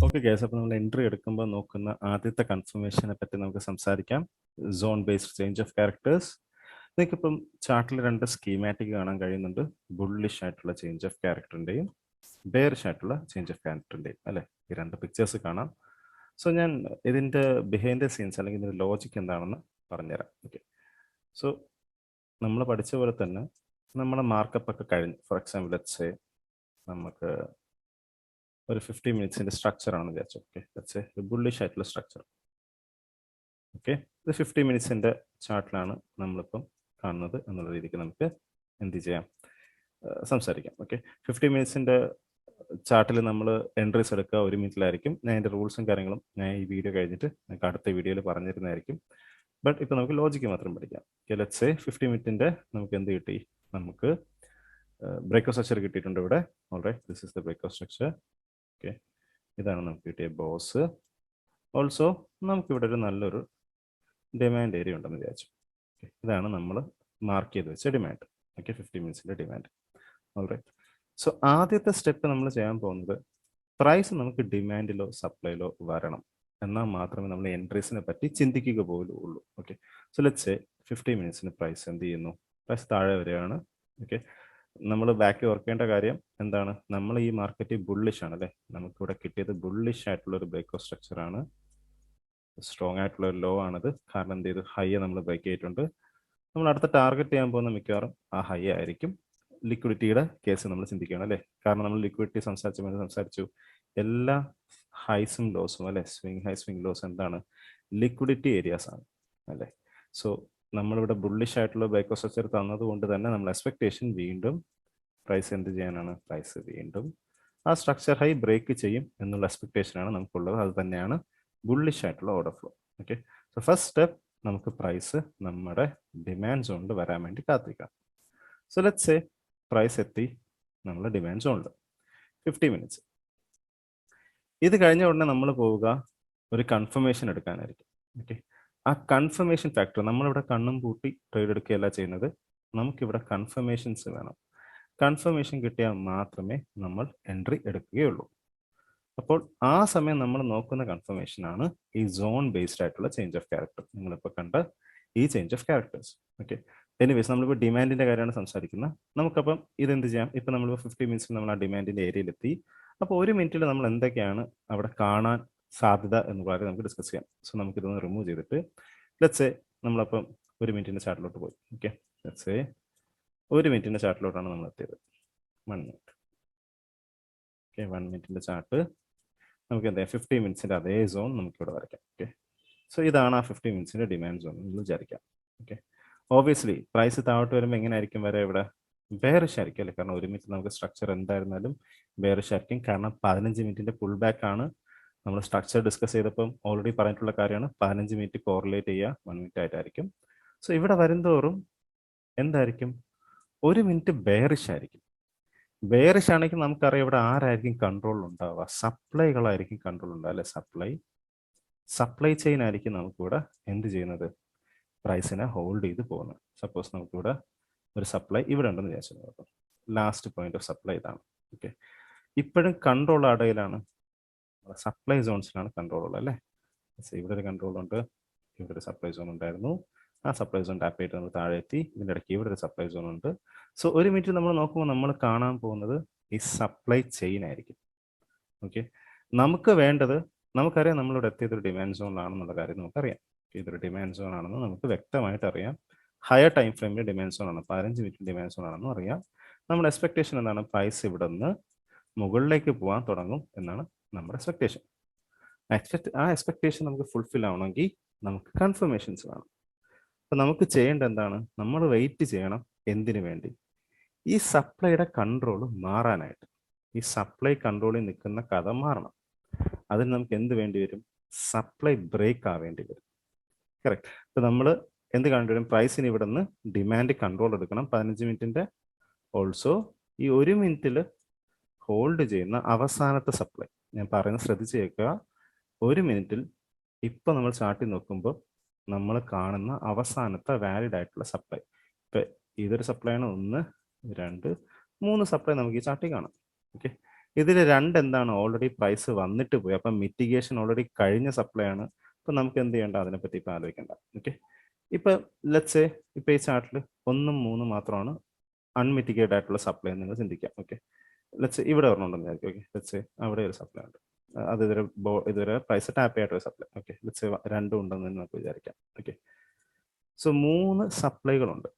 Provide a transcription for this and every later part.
Okay guys, അപ്പോൾ നമ്മൾ entry എടുക്കുമ്പോൾ നോക്കുന്ന ആദ്യത്തെ കൺഫർമേഷനെ പറ്റി നമുക്ക് സംസാരിക്കാം. Zone based change of characters. നിങ്ങൾക്കിപ്പം ചാർട്ടിൽ രണ്ട് സ്കീമാറ്റിക് കാണാൻ കഴിയുന്നുണ്ട്. ബുള്ളിഷ് ആയിട്ടുള്ള ചേഞ്ച് ഓഫ് ക്യാരക്ടറിൻ്റെയും ബെയറിഷ് ആയിട്ടുള്ള ചേഞ്ച് ഓഫ് ക്യാരക്ടറിൻ്റെയും അല്ലേ, ഈ രണ്ട് പിക്ചേഴ്സ് കാണാം. സോ ഞാൻ ഇതിൻ്റെ ബിഹൈൻഡ് ദ സീൻസ് അല്ലെങ്കിൽ ഇതിൻ്റെ ലോജിക്ക് എന്താണെന്ന് പറഞ്ഞുതരാം. ഓക്കെ, സോ നമ്മൾ പഠിച്ച പോലെ തന്നെ നമ്മുടെ മാർക്കപ്പ് ഒക്കെ കഴിഞ്ഞു. ഫോർ എക്സാമ്പിൾ ലെറ്റ്സ് നമുക്ക് ഒരു 50 മിനിറ്റ്സിന്റെ സ്ട്രക്ചർ ആണെന്ന് വിചാരിച്ചു. ഓക്കെ, ലെറ്റ്സ് ഒരു ബുള്ളിഷ് ആയിട്ടുള്ള സ്ട്രക്ചർ. ഓക്കെ, ഇത് 50 മിനിറ്റ്സിന്റെ ചാർട്ടിലാണ് നമ്മളിപ്പം കാണുന്നത് എന്നുള്ള രീതിക്ക് നമുക്ക് എന്ത് ചെയ്യാം, സംസാരിക്കാം. ഓക്കെ, 50 മിനിറ്റ്സിന്റെ ചാർട്ടിൽ നമ്മൾ എൻട്രീസ് എടുക്കുക 1 മിനിറ്റിലായിരിക്കും. ഞാൻ അതിന്റെ റൂൾസും കാര്യങ്ങളും ഞാൻ ഈ വീഡിയോ കഴിഞ്ഞിട്ട് നിങ്ങൾക്ക് അടുത്ത വീഡിയോയിൽ പറഞ്ഞിരുന്നതായിരിക്കും. ബട്ട് ഇപ്പൊ നമുക്ക് ലോജിക്ക് മാത്രം പഠിക്കാം. ഓക്കെ, ലെറ്റ്സ് 50 മിനിറ്റിന്റെ നമുക്ക് എന്ത് കിട്ടി, നമുക്ക് ബ്രേക്ക് സ്ട്രക്ചർ കിട്ടിയിട്ടുണ്ട് ഇവിടെ. Alright, this is the break structure. Okay, ഇതാണ് നമുക്ക് കിട്ടിയ ബോസ്. ഓൾസോ നമുക്കിവിടെ ഒരു നല്ലൊരു ഡിമാൻഡ് ഏരിയ ഉണ്ടെന്ന് വിചാരിച്ചു. ഇതാണ് നമ്മൾ മാർക്ക് ചെയ്ത് വെച്ച ഡിമാൻഡ്. ഓക്കെ, 50 മിനിറ്റ്സിൻ്റെ ഡിമാൻഡ്. ഓൾറൈറ്റ്, സോ ആദ്യത്തെ സ്റ്റെപ്പ് നമ്മൾ ചെയ്യാൻ പോകുന്നത് പ്രൈസ് നമുക്ക് ഡിമാൻഡിലോ സപ്ലൈയിലോ വരണം, എന്നാൽ മാത്രമേ നമ്മൾ എൻട്രീസിനെ പറ്റി ചിന്തിക്കുക പോലും ഉള്ളൂ. ഓക്കെ, സോ ലെറ്റ്സ് 50 മിനിറ്റ്സിന് പ്രൈസ് എന്ത് ചെയ്യുന്നു, പ്രൈസ് താഴെ വരികയാണ്. ഓക്കെ, നമ്മൾ ബാക്കി ഓർക്കേണ്ട കാര്യം എന്താണ്, നമ്മൾ ഈ മാർക്കറ്റ് ബുള്ളിഷ് ആണ് അല്ലേ, നമുക്കിവിടെ കിട്ടിയത് ബുള്ളിഷ് ആയിട്ടുള്ള ഒരു ബ്രേക്ക് സ്ട്രക്ചർ ആണ്. സ്ട്രോങ് ആയിട്ടുള്ള ഒരു ലോ ആണിത്. കാരണം എന്ത് ചെയ്തു, ഹൈ നമ്മൾ ബ്രേക്ക് ചെയ്തിട്ടുണ്ട്. നമ്മൾ അടുത്ത ടാർഗറ്റ് ചെയ്യാൻ പോകുന്ന മിക്കവാറും ആ ഹൈ ആയിരിക്കും. ലിക്വിഡിറ്റിയുടെ കേസ് നമ്മൾ ചിന്തിക്കുകയാണ് അല്ലേ, കാരണം നമ്മൾ ലിക്വിഡിറ്റി സംസാരിച്ചു. എല്ലാ ഹൈസും ലോസും അല്ലെ, സ്വിംഗ് ഹൈ സ്വിംഗ് ലോസ് എന്താണ്, ലിക്വിഡിറ്റി ഏരിയാസ് ആണ് അല്ലേ. സോ നമ്മളിവിടെ ബുള്ളിഷ് ആയിട്ടുള്ള ബ്രേക്ക് സ്ട്രക്ചർ തന്നതുകൊണ്ട് തന്നെ നമ്മൾ എക്സ്പെക്ടേഷൻ വീണ്ടും പ്രൈസ് എന്ത് ചെയ്യാനാണ്, പ്രൈസ് വീണ്ടും ആ സ്ട്രക്ചർ ഹൈ ബ്രേക്ക് ചെയ്യും എന്നുള്ള എക്സ്പെക്ടേഷനാണ് നമുക്കുള്ളത്. അത് തന്നെയാണ് ബുള്ളിഷ് ആയിട്ടുള്ള order flow. Okay, so first step നമുക്ക് പ്രൈസ് നമ്മുടെ ഡിമാൻഡ് സോണിൽ വരാൻ വേണ്ടി കാത്തിരിക്കാം. സോ ലെറ്റ്സ് പ്രൈസ് എത്തി നമ്മുടെ ഡിമാൻഡ് സോണിൽ 50 മിനിറ്റ്സ്. ഇത് കഴിഞ്ഞ ഉടനെ നമ്മൾ പോവുക ഒരു കൺഫർമേഷൻ എടുക്കാനായിരിക്കും. ഓക്കെ, ആ കൺഫർമേഷൻ ഫാക്ടർ നമ്മളിവിടെ കണ്ണും പൂട്ടി ട്രേഡ് എടുക്കുകയല്ല ചെയ്യുന്നത്, നമുക്കിവിടെ കൺഫർമേഷൻസ് വേണം. കൺഫർമേഷൻ കിട്ടിയാൽ മാത്രമേ നമ്മൾ എൻട്രി എടുക്കുകയുള്ളൂ. അപ്പോൾ ആ സമയം നമ്മൾ നോക്കുന്ന കൺഫർമേഷൻ ആണ് ഈ സോൺ ബേസ്ഡ് ആയിട്ടുള്ള ചേഞ്ച് ഓഫ് ക്യാരക്ടർ, നിങ്ങളിപ്പോൾ കണ്ട ഈ change of characters. Okay, anyways നമ്മളിപ്പോൾ ഡിമാൻഡിന്റെ കാര്യമാണ് സംസാരിക്കുന്നത്. നമുക്കപ്പം ഇതെന്ത് ചെയ്യാം, ഇപ്പം നമ്മളിപ്പോൾ 50 മിനിറ്റ്സിൽ നമ്മൾ ആ ഡിമാൻഡിന്റെ ഏരിയയിലെത്തി. അപ്പോൾ 1 മിനിറ്റിൽ നമ്മൾ എന്തൊക്കെയാണ് അവിടെ കാണാൻ സാധ്യത എന്ന് പറയാൻ നമുക്ക് ഡിസ്കസ് ചെയ്യാം. സോ നമുക്കിതൊന്ന് റിമൂവ് ചെയ്തിട്ട് ലെറ്റ്സ് നമ്മളപ്പം 1 മിനിറ്റിന്റെ ചാർട്ടിലോട്ട് പോയി. ഓക്കെ, ലെറ്റ്സ് 1 മിനിറ്റിന്റെ ചാർട്ടിലോട്ടാണ് നമ്മൾ എത്തിയത്. 1 മിനിറ്റ്. ഓക്കെ, 1 മിനിറ്റിന്റെ ചാർട്ട് നമുക്ക് എന്താ 50 മിനിറ്റ്സിന്റെ അതേ സോൺ നമുക്കിവിടെ വരയ്ക്കാം. ഓക്കെ, സോ ഇതാണ് ആ 50 മിനിറ്റ്സിന്റെ ഡിമാൻഡ് സോൺ എന്ന് വിചാരിക്കാം. ഓക്കെ, ഓബിയസ്ലി പ്രൈസ് താഴോട്ട് വരുമ്പോൾ എങ്ങനെ ആയിരിക്കും വരെ, ഇവിടെ ബെയറിഷ് ആയിരിക്കും അല്ലേ, കാരണം 1 മിനിറ്റ് നമുക്ക് സ്ട്രക്ചർ എന്തായിരുന്നാലും ബെയറിഷ് ആയിരിക്കും. കാരണം 15 മിനിറ്റിന്റെ പുൾ ബാക്ക് ആണ്. നമ്മൾ സ്ട്രക്ചർ ഡിസ്കസ് ചെയ്തപ്പം ഓൾറെഡി പറഞ്ഞിട്ടുള്ള കാര്യമാണ്, 15 മിനിറ്റ് കോറിലേറ്റ് ചെയ്യുക 1 മിനിറ്റ് ആയിട്ടായിരിക്കും. സോ ഇവിടെ വരുന്തോറും എന്തായിരിക്കും, 1 മിനിറ്റ് ബെയറിഷ് ആയിരിക്കും. ബെയറിഷ് ആണെങ്കിൽ നമുക്കറിയാം ഇവിടെ ആരായിരിക്കും കൺട്രോൾ ഉണ്ടാവുക, സപ്ലൈകളായിരിക്കും കൺട്രോൾ ഉണ്ടാവുക അല്ലെ. സപ്ലൈ ചെയിൻ ആയിരിക്കും നമുക്കിവിടെ എന്ത് ചെയ്യുന്നത്, പ്രൈസിനെ ഹോൾഡ് ചെയ്ത് പോകുന്നത്. സപ്പോസ് നമുക്കിവിടെ ഒരു സപ്ലൈ ഇവിടെ ഉണ്ടെന്ന് വിചാരിച്ചു, ലാസ്റ്റ് പോയിന്റ് ഓഫ് സപ്ലൈ ഇതാണ്. ഓക്കെ, ഇപ്പോഴും കൺട്രോൾ അടയിലാണ്, സപ്ലൈ സോൺസിലാണ് കൺട്രോൾ ഉള്ളത് അല്ലേ. ഇവിടെ ഒരു കൺട്രോൾ ഉണ്ട്, ഇവിടെ ഒരു സപ്ലൈ സോൺ ഉണ്ടായിരുന്നു, ആ സപ്ലൈ സോൺ ടാപ്പ് ചെയ്തിട്ട് നമ്മൾ താഴെ എത്തി. ഇതിൻ്റെ ഇടയ്ക്ക് ഇവിടെ ഒരു സപ്ലൈ സോൺ ഉണ്ട്. സോ 1 മിനിറ്റ് നമ്മൾ നോക്കുമ്പോൾ നമ്മൾ കാണാൻ പോകുന്നത് ഈ സപ്ലൈ ചെയിൻ ആയിരിക്കും. ഓക്കെ, നമുക്ക് വേണ്ടത്, നമുക്കറിയാം നമ്മളിവിടെ എത്തിയതൊരു ഡിമാൻഡ് സോണിലാണെന്നുള്ള കാര്യം നമുക്കറിയാം. ഇതൊരു ഡിമാൻഡ് സോൺ ആണെന്ന് നമുക്ക് വ്യക്തമായിട്ട് അറിയാം. ഹയർ ടൈം ഫ്രെയിമിൽ ഡിമാൻഡ് സോൺ ആണ്, 15 മിനിറ്റ് ഡിമാൻഡ് സോൺ ആണെന്നും അറിയാം. നമ്മുടെ എക്സ്പെക്ടേഷൻ എന്താണ്, പ്രൈസ് ഇവിടെ നിന്ന് മുകളിലേക്ക് പോകാൻ തുടങ്ങും എന്നാണ് നമ്മുടെ എക്സ്പെക്ടേഷൻ. ആ എക്സ്പെക്ടേഷൻ നമുക്ക് ഫുൾഫിൽ ആവണമെങ്കിൽ നമുക്ക് കൺഫർമേഷൻസ് വേണം. അപ്പൊ നമുക്ക് ചെയ്യേണ്ട എന്താണ്, നമ്മൾ വെയിറ്റ് ചെയ്യണം. എന്തിനു വേണ്ടി, ഈ സപ്ലൈയുടെ കൺട്രോൾ മാറാനായിട്ട്. ഈ സപ്ലൈ കൺട്രോളിൽ നിൽക്കുന്ന കഥ മാറണം. അതിന് നമുക്ക് എന്ത് വേണ്ടി വരും, സപ്ലൈ ബ്രേക്ക് ആവേണ്ടി വരും. കറക്റ്റ്. ഇപ്പൊ നമ്മൾ എന്ത് കാണേണ്ടി വരും, പ്രൈസിന് ഇവിടെ നിന്ന് ഡിമാൻഡ് കൺട്രോൾ എടുക്കണം 15 മിനിറ്റിന്റെ. ഓൾസോ ഈ 1 മിനിറ്റിൽ ഹോൾഡ് ചെയ്യുന്ന അവസാനത്തെ സപ്ലൈ, ഞാൻ പറയുന്നത് ശ്രദ്ധിച്ച് കേൾക്കുക. 1 മിനിറ്റിൽ ഇപ്പൊ നമ്മൾ ചാർട്ടിൽ നോക്കുമ്പോൾ നമ്മൾ കാണുന്ന അവസാനത്തെ വാലിഡ് ആയിട്ടുള്ള സപ്ലൈ, ഇപ്പൊ ഇതൊരു സപ്ലൈ ആണ്, 1, 2, 3 സപ്ലൈ നമുക്ക് ഈ ചാർട്ടിൽ കാണാം. ഓക്കെ, ഇതിൽ എന്താണ് ഓൾറെഡി പ്രൈസ് വന്നിട്ട് പോയി. അപ്പം മിറ്റിഗേഷൻ ഓൾറെഡി കഴിഞ്ഞ സപ്ലൈ ആണ്. അപ്പം നമുക്ക് എന്ത് ചെയ്യേണ്ട, അതിനെപ്പറ്റി ഇപ്പം ആലോചിക്കേണ്ട. ഓക്കെ, ഇപ്പം ലെറ്റ്സ് ഇപ്പം ഈ ചാർട്ടിൽ 1 ഉം 3 മാത്രമാണ് അൺമിറ്റിഗേറ്റഡ് ആയിട്ടുള്ള സപ്ലൈ എന്ന് നിങ്ങൾ ചിന്തിക്കാം. ഓക്കെ, ലെറ്റ്സ് ഇവിടെ ഒരെണ്ണം വിചാരിക്കും. ഓക്കെ, ലെറ്റ്സ് അവിടെ ഒരു സപ്ലൈ ഉണ്ട്, അത് ഇതുവരെ പ്രൈസ് ടാപ്പ് ചെയ്യാത്തൊരു സപ്ലൈ. ഓക്കെ, ലെറ്റ്സ് 2 ഉണ്ടെന്ന് നമുക്ക് വിചാരിക്കാം. ഓക്കെ, സോ 3 സപ്ലൈകളുണ്ട്.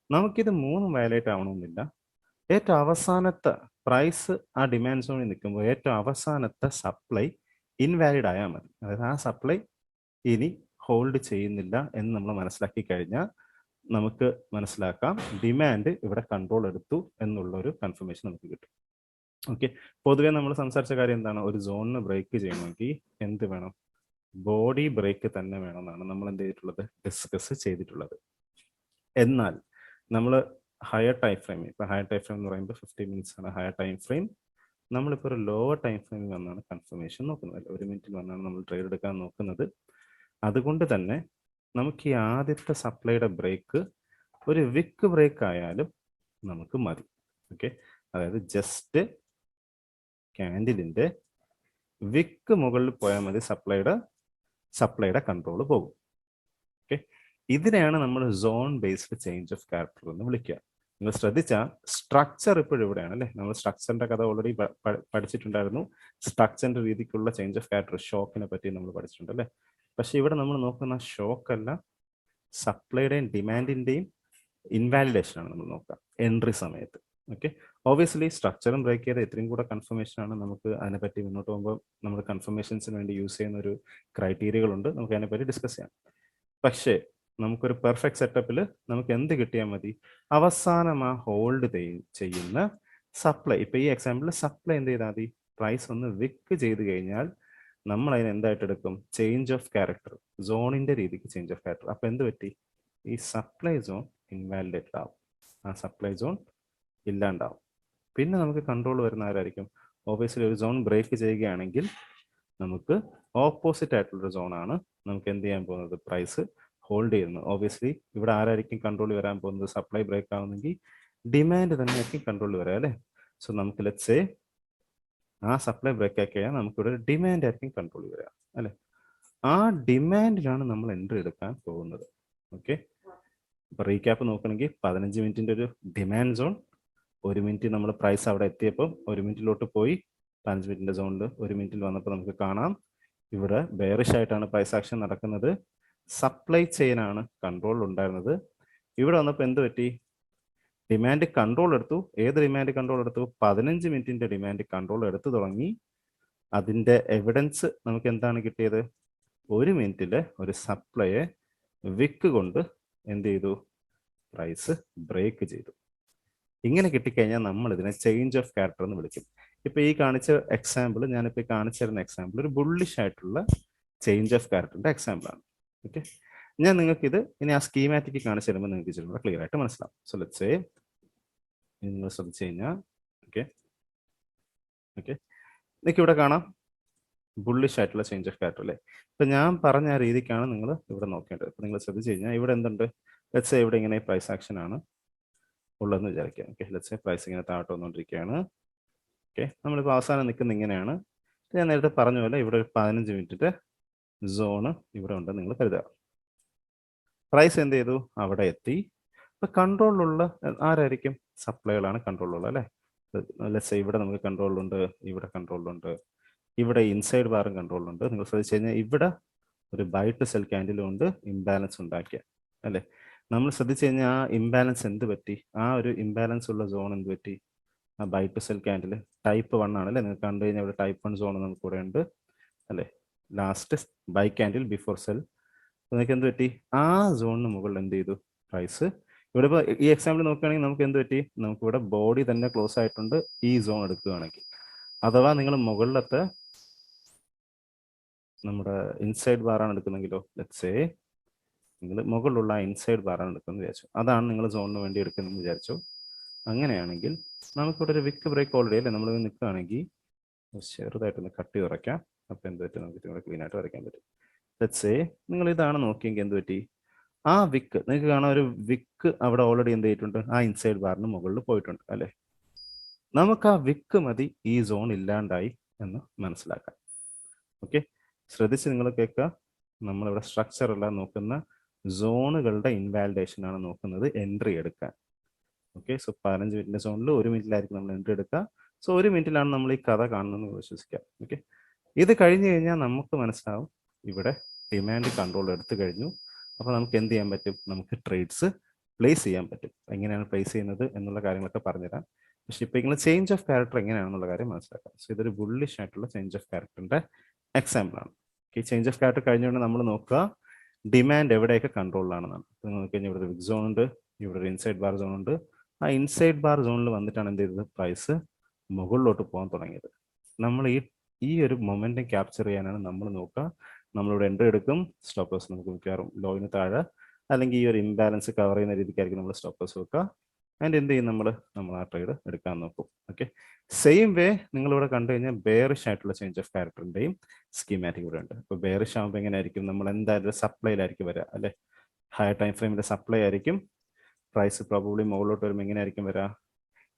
നമുക്കിത് 3 വയലേറ്റ് ആവണമെന്നില്ല. ഏറ്റവും അവസാനത്തെ പ്രൈസ് ആ ഡിമാൻഡ് സോണിൽ നിൽക്കുമ്പോൾ ഏറ്റവും അവസാനത്തെ സപ്ലൈ ഇൻവാലിഡ് ആയാൽ മതി. അതായത് ആ സപ്ലൈ ഇനി ഹോൾഡ് ചെയ്യുന്നില്ല എന്ന് നമ്മൾ മനസ്സിലാക്കി കഴിഞ്ഞാൽ നമുക്ക് മനസ്സിലാക്കാം ഡിമാൻഡ് ഇവിടെ കൺട്രോൾ എടുത്തു എന്നുള്ള ഒരു കൺഫർമേഷൻ നമുക്ക് കിട്ടും. ഓക്കെ, പൊതുവെ നമ്മൾ സംസാരിച്ച കാര്യം എന്താണ്, ഒരു സോണിന് ബ്രേക്ക് ചെയ്യണമെങ്കിൽ എന്ത് വേണം, ബോഡി ബ്രേക്ക് തന്നെ വേണമെന്നാണ് നമ്മൾ എന്ത് ചെയ്തിട്ടുള്ളത്, ഡിസ്കസ് ചെയ്തിട്ടുള്ളത്. എന്നാൽ നമ്മൾ ഹയർ ടൈം ഫ്രെയിം, ഇപ്പൊ ഹയർ ടൈം ഫ്രെയിം എന്ന് പറയുമ്പോൾ 50 മിനിറ്റ്സ് ആണ് ഹയർ ടൈം ഫ്രെയിം. നമ്മളിപ്പോൾ ഒരു ലോവർ ടൈം ഫ്രെയിമിൽ വന്നാണ് കൺഫർമേഷൻ നോക്കുന്നത്, 1 മിനിറ്റിൽ വന്നാണ് നമ്മൾ ട്രേഡ് എടുക്കാൻ നോക്കുന്നത്. അതുകൊണ്ട് തന്നെ നമുക്ക് ഈ ആദ്യത്തെ സപ്ലൈയുടെ ബ്രേക്ക് ഒരു വിക്ക് ബ്രേക്ക് ആയാലും നമുക്ക് മതി. ഓക്കെ, അതായത് ജസ്റ്റ് ക്യാൻഡിലിന്റെ വിക്ക് മുകളിൽ പോയാൽ മതി, സപ്ലൈയുടെ കൺട്രോൾ പോകും. ഓക്കെ, ഇതിനെയാണ് നമ്മൾ zone based change of character എന്ന് വിളിക്കുക. നിങ്ങൾ ശ്രദ്ധിച്ചാൽ സ്ട്രക്ചർ ഇപ്പോഴും ഇവിടെയാണ് അല്ലേ. നമ്മൾ സ്ട്രക്ചറിന്റെ കഥ ഓൾറെഡി പഠിച്ചിട്ടുണ്ടായിരുന്നു. സ്ട്രക്ചറിന്റെ രീതിക്കുള്ള ചേഞ്ച് ഓഫ് ക്യാരക്ടർ, ഷോക്കിനെ പറ്റി നമ്മൾ പഠിച്ചിട്ടുണ്ട് അല്ലേ. പക്ഷെ ഇവിടെ നമ്മൾ നോക്കുന്ന ഷോക്ക് അല്ല, സപ്ലൈയുടെയും ഡിമാൻഡിന്റെയും ഇൻവാലിഡേഷൻ ആണ് നമ്മൾ നോക്കുക എൻട്രി സമയത്ത്. ഓക്കെ, ഓബിയസ്ലി സ്ട്രക്ചറും ബ്രേക്ക് ചെയ്ത ഇത്രയും കൂടെ കൺഫർമേഷൻ ആണ്. നമുക്ക് അതിനെപ്പറ്റി മുന്നോട്ട് പോകുമ്പോൾ നമ്മൾ കൺഫർമേഷൻസിന് വേണ്ടി യൂസ് ചെയ്യുന്ന ഒരു ക്രൈറ്റീരിയകളുണ്ട്, നമുക്ക് അതിനെപ്പറ്റി ഡിസ്കസ് ചെയ്യാം. പക്ഷേ നമുക്കൊരു പെർഫെക്റ്റ് സെറ്റപ്പിൽ നമുക്ക് എന്ത് കിട്ടിയാൽ മതി, അവസാനം ആ ഹോൾഡ് ചെയ്യുന്ന സപ്ലൈ. ഇപ്പൊ ഈ എക്സാമ്പിളിൽ സപ്ലൈ എന്ത് ചെയ്താൽ മതി, പ്രൈസ് ഒന്ന് വിക്ക് ചെയ്ത് കഴിഞ്ഞാൽ നമ്മൾ അതിന് എന്തായിട്ട് എടുക്കും, ചേഞ്ച് ഓഫ് ക്യാരക്ടർ, സോണിന്റെ രീതിക്ക് ചേഞ്ച് ഓഫ് ക്യാരക്ടർ. അപ്പൊ എന്ത് പറ്റി, ഈ സപ്ലൈ സോൺ ഇൻവാലിഡേറ്റഡ് ആവും, ആ സപ്ലൈ സോൺ ഇല്ലാണ്ടാവും. പിന്നെ നമുക്ക് കൺട്രോൾ വരുന്ന ആരായിരിക്കും, ഓബിയസ്ലി ഒരു സോൺ ബ്രേക്ക് ചെയ്യുകയാണെങ്കിൽ നമുക്ക് ഓപ്പോസിറ്റ് ആയിട്ടുള്ളൊരു സോണാണ് നമുക്ക് എന്ത് ചെയ്യാൻ പോകുന്നത്, പ്രൈസ് ഹോൾഡ് ചെയ്യുന്നത്. ഓബിയസ്ലി ഇവിടെ ആരായിരിക്കും കൺട്രോൾ വരാൻ പോകുന്നത്, സപ്ലൈ ബ്രേക്ക് ആവുന്നെങ്കിൽ ഡിമാൻഡ് തന്നെയായിരിക്കും കൺട്രോൾ വരാം അല്ലേ. സോ നമുക്ക് ലെറ്റ്സ് സേ ആ സപ്ലൈ ബ്രേക്ക് ആക്കി കഴിഞ്ഞാൽ നമുക്കിവിടെ ഡിമാൻഡ് ആയിരിക്കും കൺട്രോൾ വരിക അല്ലെ. ആ ഡിമാൻഡിലാണ് നമ്മൾ എൻട്രി എടുക്കാൻ പോകുന്നത്. ഓക്കെ, ഇപ്പൊ റീക്യാപ്പ് നോക്കണമെങ്കിൽ 15 മിനിറ്റിന്റെ ഒരു ഡിമാൻഡ് സോൺ, 1 മിനിറ്റ് നമ്മൾ പ്രൈസ് അവിടെ എത്തിയപ്പോൾ 1 മിനിറ്റിലോട്ട് പോയി, 15 മിനിറ്റിന്റെ സോണിൽ 1 മിനിറ്റിൽ വന്നപ്പോൾ നമുക്ക് കാണാം ഇവിടെ ബെയറിഷ് ആയിട്ടാണ് പ്രൈസ് ആക്ഷൻ നടക്കുന്നത്, സപ്ലൈ ചെയിൻ ആണ് കൺട്രോൾ ഉണ്ടായിരുന്നത്. ഇവിടെ വന്നപ്പോൾ എന്ത് പറ്റി, ഡിമാൻഡ് കൺട്രോൾ എടുത്തു. ഏത് ഡിമാൻഡ് കൺട്രോൾ എടുത്തു, 15 മിനിറ്റിന്റെ ഡിമാൻഡ് കൺട്രോൾ എടുത്തു തുടങ്ങി. അതിന്റെ എവിഡൻസ് നമുക്ക് എന്താണ് കിട്ടിയത്, 1 മിനിറ്റിലെ ഒരു സപ്ലൈയെ വിക്ക് കൊണ്ട് എന്ത് ചെയ്തു, പ്രൈസ് ബ്രേക്ക് ചെയ്തു. ഇങ്ങനെ കിട്ടിക്കഴിഞ്ഞാൽ നമ്മൾ ഇതിനെ ചേഞ്ച് ഓഫ് ക്യാരക്ടർ എന്ന് വിളിക്കും. ഇപ്പൊ ഈ കാണിച്ച എക്സാമ്പിൾ, ഞാനിപ്പോ കാണിച്ചു തരുന്ന എക്സാമ്പിൾ ഒരു ബുള്ളിഷ് ആയിട്ടുള്ള ചേഞ്ച് ഓഫ് ക്യാരക്ടറിന്റെ എക്സാമ്പിൾ ആണ്. ഓക്കെ, ഞാൻ നിങ്ങൾക്ക് ഇത് ഇനി ആ സ്കീമാറ്റിക് കാണിച്ചു തരുമ്പോൾ നിങ്ങൾക്ക് ഇച്ചിരി ക്ലിയർ ആയിട്ട് മനസ്സിലാവും. സോ ലെറ്റ്സ് സേ നിങ്ങൾ ശ്രദ്ധിച്ചു കഴിഞ്ഞാൽ ഓക്കെ നിങ്ങൾക്ക് ഇവിടെ കാണാം ബുള്ളിഷ് ആയിട്ടുള്ള ചേഞ്ച് ഓഫ് ക്യാരക്ടർ അല്ലേ. ഇപ്പൊ ഞാൻ പറഞ്ഞ ആ രീതിക്കാണ് നിങ്ങൾ ഇവിടെ നോക്കേണ്ടത്. ഇപ്പൊ നിങ്ങൾ ശ്രദ്ധിച്ചു കഴിഞ്ഞാൽ ഇവിടെ എന്തുണ്ട്, ലെറ്റ്സ് സേ ഇവിടെ ഇങ്ങനെ പ്രൈസ് ആക്ഷൻ ആണ് ഉള്ളതെന്ന് വിചാരിക്കുക. ഓക്കെ, ലെറ്റ്സ് സേ പ്രൈസ് ഇങ്ങനെ താഴോട്ട് വന്നുകൊണ്ടിരിക്കുകയാണ്. ഓക്കെ, നമ്മളിപ്പോൾ അവസാനം നിൽക്കുന്ന ഇങ്ങനെയാണ്. ഞാൻ നേരത്തെ പറഞ്ഞ പോലെ ഇവിടെ ഒരു 15 മിനിറ്റിന്റെ സോണ് ഇവിടെ ഉണ്ടെന്ന് നിങ്ങൾ കരുതുക. പ്രൈസ് എന്ത് ചെയ്തു, അവിടെ എത്തി. ഇപ്പൊ കൺട്രോളിലുള്ള ആരായിരിക്കും, സപ്ലൈകളാണ് കൺട്രോളുള്ള അല്ലേ. ലെറ്റ്സ് സേ ഇവിടെ നമുക്ക് കൺട്രോളുണ്ട്, ഇവിടെ കൺട്രോളുണ്ട്, ഇവിടെ ഇൻസൈഡ് ബാറും കൺട്രോളുണ്ട്. നിങ്ങൾ ശ്രദ്ധിച്ചു കഴിഞ്ഞാൽ ഇവിടെ ഒരു ബൈ ടു സെൽ ക്യാൻഡിലും ഉണ്ട്, ഇംബാലൻസ് ഉണ്ടാക്കിയ അല്ലേ. നമ്മൾ ശ്രദ്ധിച്ചു കഴിഞ്ഞാൽ ആ ഇംബാലൻസ് എന്ത് പറ്റി, ആ ഒരു ഇംബാലൻസ് ഉള്ള സോൺ എന്ത് പറ്റി, ആ buy to sell candle type 1 ആണ് അല്ലേ. നിങ്ങൾക്ക് കണ്ടു കഴിഞ്ഞാൽ ഇവിടെ ടൈപ്പ് 1 സോൺ നമുക്ക് ഇവിടെ ഉണ്ട് അല്ലേ. Last buy candle before sell, നിങ്ങൾക്ക് എന്ത് പറ്റി, ആ സോണിന് മുകളിൽ എന്ത് ചെയ്തു, പ്രൈസ്. ഇവിടെ ഇപ്പോൾ ഈ എക്സാമ്പിൾ നോക്കുകയാണെങ്കിൽ നമുക്ക് എന്ത് പറ്റി, നമുക്ക് ഇവിടെ ബോഡി തന്നെ ക്ലോസ് ആയിട്ടുണ്ട് ഈ സോൺ എടുക്കുകയാണെങ്കിൽ. അഥവാ നിങ്ങൾ മുകളിലത്തെ നമ്മുടെ ഇൻസൈഡ് ബാറാണ് എടുക്കുന്നെങ്കിലോ, ലെറ്റ്സ് സേ നിങ്ങൾ മുകളിലുള്ള ഇൻസൈഡ് ബാറാണ് എടുക്കുന്നത് വിചാരിച്ചു, അതാണ് നിങ്ങൾ സോണിന് വേണ്ടി എടുക്കുന്നതെന്ന് വിചാരിച്ചു. അങ്ങനെയാണെങ്കിൽ നമുക്കിവിടെ ഒരു വിക്ക് ബ്രേക്ക് ഓൾറെഡി അല്ലേ നമ്മൾ നിൽക്കുകയാണെങ്കിൽ ചെറുതായിട്ടൊന്ന് കട്ടി കുറയ്ക്കാം. അപ്പം എന്ത് പറ്റും, നമുക്ക് ക്ലീൻ ആയിട്ട് വരയ്ക്കാൻ പറ്റും. ലെറ്റ്സ് സേ നിങ്ങൾ ഇതാണ് നോക്കിയെങ്കിൽ എന്ത് പറ്റി, ആ വിക്ക് നിങ്ങൾക്ക് കാണാൻ ഒരു വിക്ക് അവിടെ ഓൾറെഡി എന്ത് ചെയ്തിട്ടുണ്ട്, ആ ഇൻസൈഡ് ബാറിന് മുകളിൽ പോയിട്ടുണ്ട് അല്ലേ. നമുക്ക് ആ വിക്ക് മതി ഈ സോൺ ഇല്ലാണ്ടായി എന്ന് മനസ്സിലാക്കാൻ. ഓക്കെ, ശ്രദ്ധിച്ച് നിങ്ങൾ കേൾക്കുക. നമ്മളിവിടെ സ്ട്രക്ചർ അല്ല നോക്കുന്ന, സോണുകളുടെ ഇൻവാലിഡേഷൻ ആണ് നോക്കുന്നത്, എൻട്രി എടുക്കാൻ. ഓക്കെ, സോ 15 മിനിറ്റിന്റെ സോണിൽ 1 മിനിറ്റിലായിരിക്കും നമ്മൾ എൻട്രി എടുക്കുക. സോ 1 മിനിറ്റിലാണ് നമ്മൾ ഈ കഥ കാണുന്നതെന്ന് വിശ്വസിക്കാം. ഓക്കെ, ഇത് കഴിഞ്ഞ് കഴിഞ്ഞാൽ നമുക്ക് മനസ്സിലാവും ഇവിടെ ഡിമാൻഡ് കൺട്രോൾ എടുത്തു കഴിഞ്ഞു. അപ്പോൾ നമുക്ക് എന്ത് ചെയ്യാൻ പറ്റും? നമുക്ക് ട്രേഡ്സ് പ്ലേസ് ചെയ്യാൻ പറ്റും. എങ്ങനെയാണ് പ്ലേസ് ചെയ്യുന്നത് എന്നുള്ള കാര്യങ്ങളൊക്കെ പറഞ്ഞുതരാം. പക്ഷെ ഇപ്പോൾ ഇങ്ങനെ ചേഞ്ച് ഓഫ് ക്യാരക്ടർ എങ്ങനെയാണെന്നുള്ള കാര്യം മനസ്സിലാക്കാം. സോ ഇതൊരു ബുള്ളിഷ് ആയിട്ടുള്ള ചേഞ്ച് ഓഫ് ക്യാരക്ടറിന്റെ എക്സാമ്പിൾ ആണ്. ഈ ചേഞ്ച് ഓഫ് ക്യാരക്ടർ കഴിഞ്ഞുകൊണ്ട് നമ്മൾ നോക്കുക ഡിമാൻഡ് എവിടെയൊക്കെ കൺട്രോളിലാണെന്നാണ്. നോക്കി കഴിഞ്ഞാൽ ഇവിടെ ഒരു ബിഗ് സോൺ ഉണ്ട്, ഇവിടെ ഒരു ഇൻസൈഡ് ബാർ സോൺ ഉണ്ട്. ആ ഇൻസൈഡ് ബാർ സോണിൽ വന്നിട്ടാണ് എന്ത് ചെയ്തത്? പ്രൈസ് മുകളിലോട്ട് പോകാൻ തുടങ്ങിയത്. നമ്മൾ ഈ ഒരു മൊമെന്റം ക്യാപ്ചർ ചെയ്യാനാണ് നമ്മൾ നോക്കുക. നമ്മളിവിടെ എൻട്രി എടുക്കും, സ്റ്റോപ്പ് ലോസ് നമുക്ക് മിക്കവാറും ലോയിന് താഴെ അല്ലെങ്കിൽ ഈ ഒരു ഇംബാലൻസ് കവർ ചെയ്യുന്ന രീതിക്കായിരിക്കും നമ്മൾ സ്റ്റോപ്പ് ലോസ് വെക്കുക. ആൻഡ് എന്ത് ചെയ്യും? നമ്മൾ ആ ട്രേഡ് എടുക്കാൻ നോക്കും. ഓക്കെ, സെയിം വേ നിങ്ങളിവിടെ കണ്ടു കഴിഞ്ഞാൽ ബെയറിഷ് ആയിട്ടുള്ള ചേഞ്ച് ഓഫ് ക്യാരക്ടറിന്റെയും സ്കീമാറ്റിക് ഇവിടെ ഉണ്ട്. ഇപ്പോൾ ബെയറിഷ് ആകുമ്പോൾ എങ്ങനെയായിരിക്കും? നമ്മൾ എന്തായാലും സപ്ലൈയിലായിരിക്കും വരിക അല്ലെ, ഹയർ ടൈം ഫ്രെയിമിന്റെ സപ്ലൈ ആയിരിക്കും. പ്രൈസ് പ്രോബബ്ലി മുകളിലോട്ട് വരുമ്പോൾ എങ്ങനെയായിരിക്കും വരിക?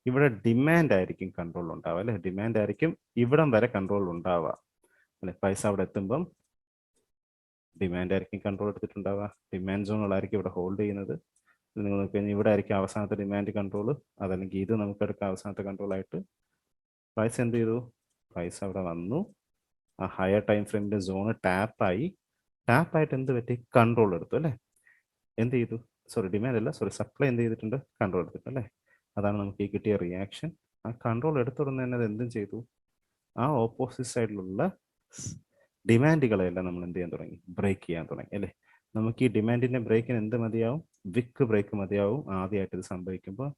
ഇവിടെ ഡിമാൻഡ് ആയിരിക്കും കൺട്രോൾ ഉണ്ടാവുക അല്ലെ, ഡിമാൻഡ് ആയിരിക്കും ഇവിടം വരെ കൺട്രോൾ ഉണ്ടാവുക അല്ലെ. പ്രൈസ് അവിടെ എത്തുമ്പം ഡിമാൻഡ് ആയിരിക്കും കൺട്രോൾ എടുത്തിട്ടുണ്ടാവുക. ഡിമാൻഡ് സോണുകളായിരിക്കും ഇവിടെ ഹോൾഡ് ചെയ്യുന്നത്. നിങ്ങൾ നോക്കി കഴിഞ്ഞാൽ ഇവിടെ ആയിരിക്കും അവസാനത്തെ ഡിമാൻഡ് കൺട്രോൾ, അതല്ലെങ്കിൽ ഇത് നമുക്ക് എടുക്കാം അവസാനത്തെ കൺട്രോൾ ആയിട്ട്. പ്രൈസ് എന്ത് ചെയ്തു? പ്രൈസ് അവിടെ വന്നു, ആ ഹയർ ടൈം ഫ്രെയിമിന്റെ സോണ് ടാപ്പായിട്ട് എന്ത് പറ്റി? കൺട്രോൾ എടുത്തു അല്ലേ. എന്ത് ചെയ്തു? സോറി, ഡിമാൻഡ് അല്ല, സോറി, സപ്ലൈ എന്ത് ചെയ്തിട്ടുണ്ട്? കൺട്രോൾ എടുത്തിട്ടുണ്ട് അല്ലേ. അതാണ് നമുക്ക് ഈ കിട്ടിയ റിയാക്ഷൻ. ആ കൺട്രോൾ എടുത്തുടനെ തന്നെ അത് എന്തും ചെയ്തു? ആ ഓപ്പോസിറ്റ് സൈഡിലുള്ള ഡിമാൻഡുകളെല്ലാം നമ്മൾ എന്ത് ചെയ്യാൻ തുടങ്ങി? ബ്രേക്ക് ചെയ്യാൻ തുടങ്ങി അല്ലേ. നമുക്ക് ഈ ഡിമാൻഡിന്റെ ബ്രേക്കിന് എന്ത് മതിയാവും? വിക്ക് ബ്രേക്ക് മതിയാവും ആദ്യമായിട്ട് ഇത് സംഭവിക്കുമ്പോൾ.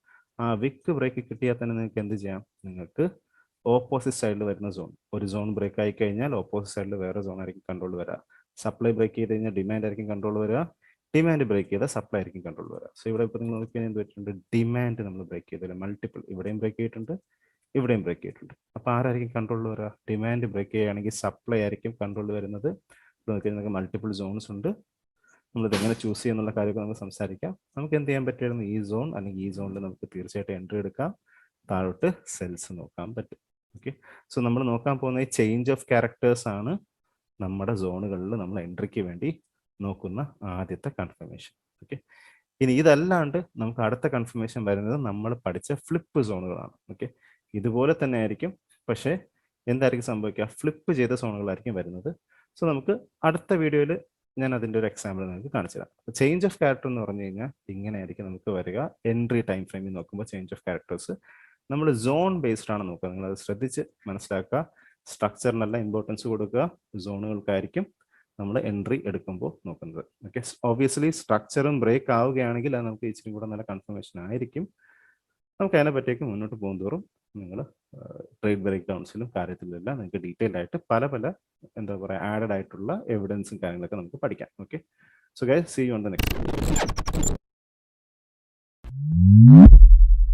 ആ വിക്ക് ബ്രേക്ക് കിട്ടിയാൽ തന്നെ നിങ്ങൾക്ക് എന്ത് ചെയ്യാം? നിങ്ങൾക്ക് ഓപ്പോസിറ്റ് സൈഡിൽ വരുന്ന സോൺ, ഒരു സോൺ ബ്രേക്ക് ആയി കഴിഞ്ഞാൽ ഓപ്പോസിറ്റ് സൈഡിൽ വേറെ സോൺ ആയിരിക്കും കൺട്രോൾ വരിക. സപ്ലൈ ബ്രേക്ക് ചെയ്ത് കഴിഞ്ഞാൽ ഡിമാൻഡ് ആയിരിക്കും കൺട്രോൾ വരിക, ഡിമാൻഡ് ബ്രേക്ക് ചെയ്താൽ സപ്ലൈ ആയിരിക്കും കൺട്രോൾ വരിക. സോ ഇവിടെ ഇപ്പോൾ നിങ്ങൾ നോക്കിയാൽ എന്ത് പറ്റിയിട്ടുണ്ട്? ഡിമാൻഡ് നമ്മൾ ബ്രേക്ക് ചെയ്തില്ല, മൾട്ടിപ്പിൾ, ഇവിടെയും ബ്രേക്ക് ചെയ്തിട്ടുണ്ട്, ഇവിടെയും ബ്രേക്ക് ചെയ്തിട്ടുണ്ട്. അപ്പോൾ ആരായിരിക്കും കൺട്രോളിൽ വരിക? ഡിമാൻഡ് ബ്രേക്ക് ചെയ്യുകയാണെങ്കിൽ സപ്ലൈ ആയിരിക്കും കൺട്രോളിൽ വരുന്നത്. ഇപ്പോൾ നോക്കിയാൽ നിങ്ങൾക്ക് മൾട്ടിപ്പിൾ സോൺസ് ഉണ്ട്. നമ്മളിത് എങ്ങനെ ചൂസ് ചെയ്യുന്നുള്ള കാര്യമൊക്കെ നമുക്ക് സംസാരിക്കാം. നമുക്ക് എന്ത് ചെയ്യാൻ പറ്റുമായിരുന്നു? ഈ സോൺ അല്ലെങ്കിൽ ഈ സോണിൽ നമുക്ക് തീർച്ചയായിട്ടും എൻട്രി എടുക്കാം, താഴോട്ട് സെൽസ് നോക്കാൻ പറ്റും. ഓക്കെ, സോ നമ്മൾ നോക്കാൻ പോകുന്ന ഈ ചേഞ്ച് ഓഫ് ക്യാരക്ടേഴ്സ് ആണ് നമ്മുടെ സോണുകളിൽ നമ്മൾ എൻട്രിക്ക് വേണ്ടി നോക്കുന്ന ആദ്യത്തെ കൺഫർമേഷൻ. ഓക്കെ, ഇനി ഇതല്ലാണ്ട് നമുക്ക് അടുത്ത കൺഫർമേഷൻ വരുന്നത് നമ്മൾ പഠിച്ച ഫ്ലിപ്പ് സോണുകളാണ്. ഓക്കെ, ഇതുപോലെ തന്നെ ആയിരിക്കും, പക്ഷേ എന്തായിരിക്കും സംഭവിക്കുക? ഫ്ലിപ്പ് ചെയ്ത സോണുകളായിരിക്കും വരുന്നത്. സോ നമുക്ക് അടുത്ത വീഡിയോയിൽ ഞാൻ അതിൻ്റെ ഒരു എക്സാമ്പിൾ നിങ്ങൾക്ക് കാണിച്ചു തരാം. ചേഞ്ച് ഓഫ് ക്യാരക്ടർ എന്ന് പറഞ്ഞു കഴിഞ്ഞാൽ ഇങ്ങനെയായിരിക്കും നമുക്ക് വരിക. എൻട്രി ടൈം ഫ്രെയിമിൽ നോക്കുമ്പോൾ ചേഞ്ച് ഓഫ് ക്യാരക്ടേഴ്സ് നമ്മൾ സോൺ ബേസ്ഡ് ആണ് നോക്കുക. നിങ്ങൾ അത് ശ്രദ്ധിച്ച് മനസ്സിലാക്കുക. സ്ട്രക്ചറിനല്ല ഇമ്പോർട്ടൻസ് കൊടുക്കുക, സോണുകൾക്കായിരിക്കും നമ്മൾ എൻട്രി എടുക്കുമ്പോൾ നോക്കുന്നത്. ഓക്കെ, ഒബ്വിയസ്ലി സ്ട്രക്ചറും ബ്രേക്ക് ആവുകയാണെങ്കിൽ അത് നമുക്ക് ഇച്ചിരി കൂടെ നല്ല കൺഫർമേഷൻ ആയിരിക്കും. നമുക്ക് അതിനെ പറ്റിയൊക്കെ മുന്നോട്ട് പോകും തോറും നിങ്ങൾ ട്രേഡ് ബ്രേക്ക് ഡൗൺസിലും കാര്യത്തിലെല്ലാം നിങ്ങൾക്ക് ഡീറ്റെയിൽഡ് ആയിട്ട് പല എന്താ പറയുക ആഡഡ് ആയിട്ടുള്ള എവിഡൻസും കാര്യങ്ങളൊക്കെ നമുക്ക് പഠിക്കാം. Okay, so guys, see you on the next video.